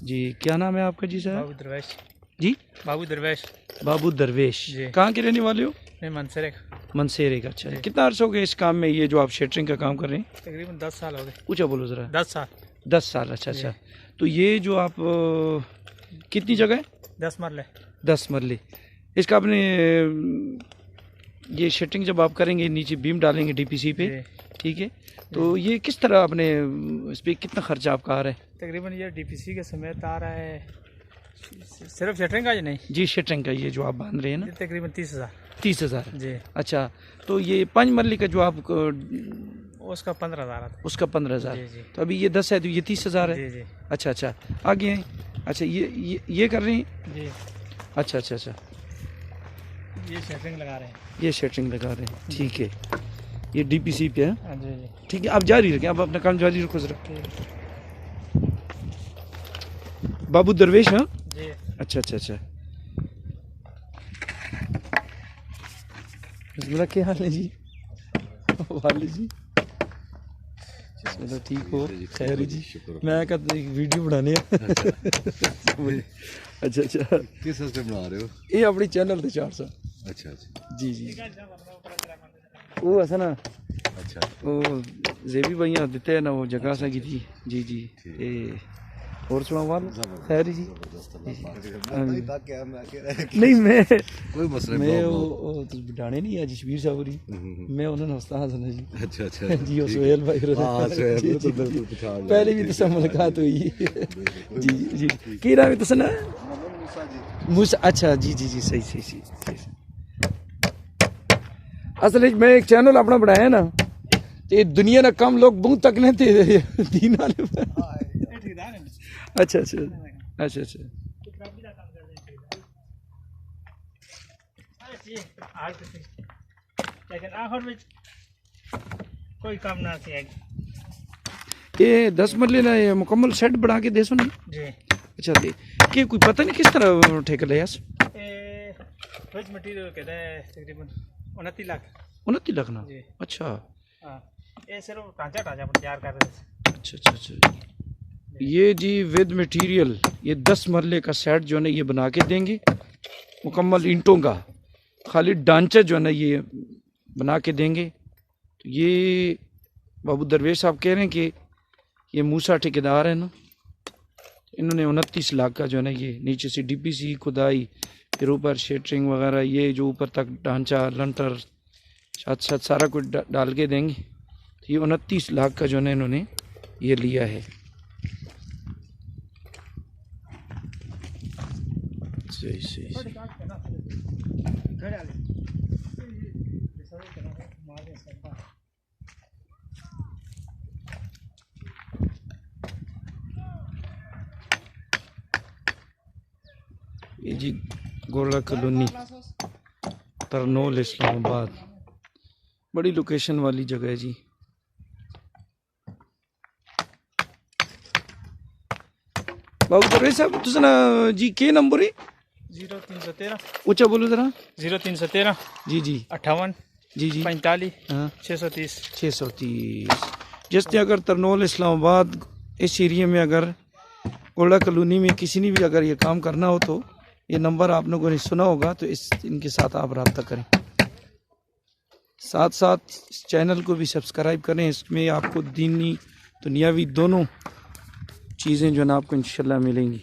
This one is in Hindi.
जी, क्या नाम है आपका जी साहब? बाबू दरवेश जी, बाबू दरवेश बाबू दरवेश। जी। कहाँ के रहने वाले हो? मैं मनसरे मनसेरे का। अच्छा, जी। कितना अर्सा हो गया इस काम में, ये जो आप शटरिंग का काम कर रहे हैं? तकरीबन 10 साल हो गए। ऊँचा बोलो ज़रा। 10 साल 10 साल। अच्छा जी। अच्छा। तो ये जो आप कितनी जगह है? 10 मरले 10 मरले। इसका आपने ये शटरिंग जब आप करेंगे नीचे बीम डालेंगे डीपीसी पे, जी। ठीक है, तो ये किस तरह आपने इस पर कितना खर्चा आपका आ रहा है? तकरीबन ये डीपीसी के समेत आ रहा है, सिर्फ शटरिंग का ही नहीं, जी, शटरिंग का ये जो आप बांध रहे हैं ना, ये तकरीबन 30,000 30,000। जी। अच्छा, तो ये 5 मरले का जो आप उसका 15,000 आता उसका 15,000। जी जी तो अभी ये 10 है तो ये 30,000 है। जी जी अच्छा अच्छा, आगे हैं। अच्छा, ये कर रहे हैं। जी। अच्छा अच्छा अच्छा, ये शटरिंग लगा रहे हैं। ये शटरिंग लगा रहे हैं, ठीक है। ये डीपीसी पे है, हाँ जी जी। ठीक है। आप जारी रखें, आप अपना काम जारी रखो जरा। बाबू दरवेश, हाँ जी। अच्छा अच्छा अच्छा। मेरा क्या हाल है जी? वाले जी, चलो ठीक हो, खैर है जी। मैं कहता एक वीडियो बनाने अच्छा अच्छा, किस हस्ते बना रहे हो? ये अपनी चैनल ते 400। अच्छा अच्छा जी जी, वो ऐसा ना, अच्छा। वो जेबी भैया देते हैं ना, वो जगह सा की थी। जी जी, ये और सुनाओ वाल खैर जी। नहीं मैं कोई मसला मैं वो बिठाने नहीं है जशबीर साहब री, मैं उन्होंने उस्ताद हूं जी। अच्छा अच्छा जी, वो सोहेल भाई हाँ, सोहेल, जी, बिल्कुल, जी, बिल्कुल, जी। पहचान लिया। पहले भी तो मुलाकात हुई। जी जी, की नाम है तसना? मूसा। अच्छा जी जी जी, सही सही सही सही। असल में मैं एक चैनल अपना बनाया ना, ते दुनिया ना कम लोग बहुत तक ने ते दीन वाले। अच्छा अच्छा अच्छा अच्छा। लेकिन आखिर में कोई काम ना किया ये 10 मरले ना ये मुकम्मल सेट बना के दे सो नहीं? जी। अच्छा, दे कि कोई पता नहीं किस तरह ठेका लिया? वेज मटेरियल कहते हैं तकरीबन 29 लाख। 29 लाख ना? जी। अच्छा हाँ, ये सिर्फ ढांचा तैयार कर रहे थे। अच्छा अच्छा अच्छा। ये जी विद मटेरियल ये 10 मरले का सेट जो है ना ये बना के देंगे, मुकम्मल ईंटों का, खाली ढांचा जो है ना ये बना के देंगे। तो ये बाबू दरवेश साहब कह रहे हैं कि ये मूसा ठेकेदार है ना, इन्होंने 29 लाख का जो है ना ये नीचे से डीपीसी खुदाई, फिर ऊपर शेटरिंग वगैरह, ये जो ऊपर तक ढांचा लंटर साथ साथ सारा कुछ डाल के देंगे। तो ये 29 लाख का जो है ना इन्होंने ये लिया है। सही सही सही। ये जी गोला कॉलोनी, तरनोल, इस्लामाबाद, बड़ी लोकेशन वाली जगह है जी। बाबू दरवेश साहब तुझे ना जी के नंबर है? 0313 ऊंचा बोलो जरा। 0313 जी जी 58 जी जी 45 हाँ 630। 630। जैसे अगर तरनोल इस्लामाबाद इस एरिया में अगर गोला कॉलोनी में किसी ने भी अगर ये काम करना हो तो ये नंबर आप लोगों ने सुना होगा, तो इनके साथ आप रब्ता करें। साथ साथ इस चैनल को भी सब्सक्राइब करें, इसमें आपको दीनी दुनियावी दोनों चीज़ें जो है ना आपको इंशाल्लाह मिलेंगी।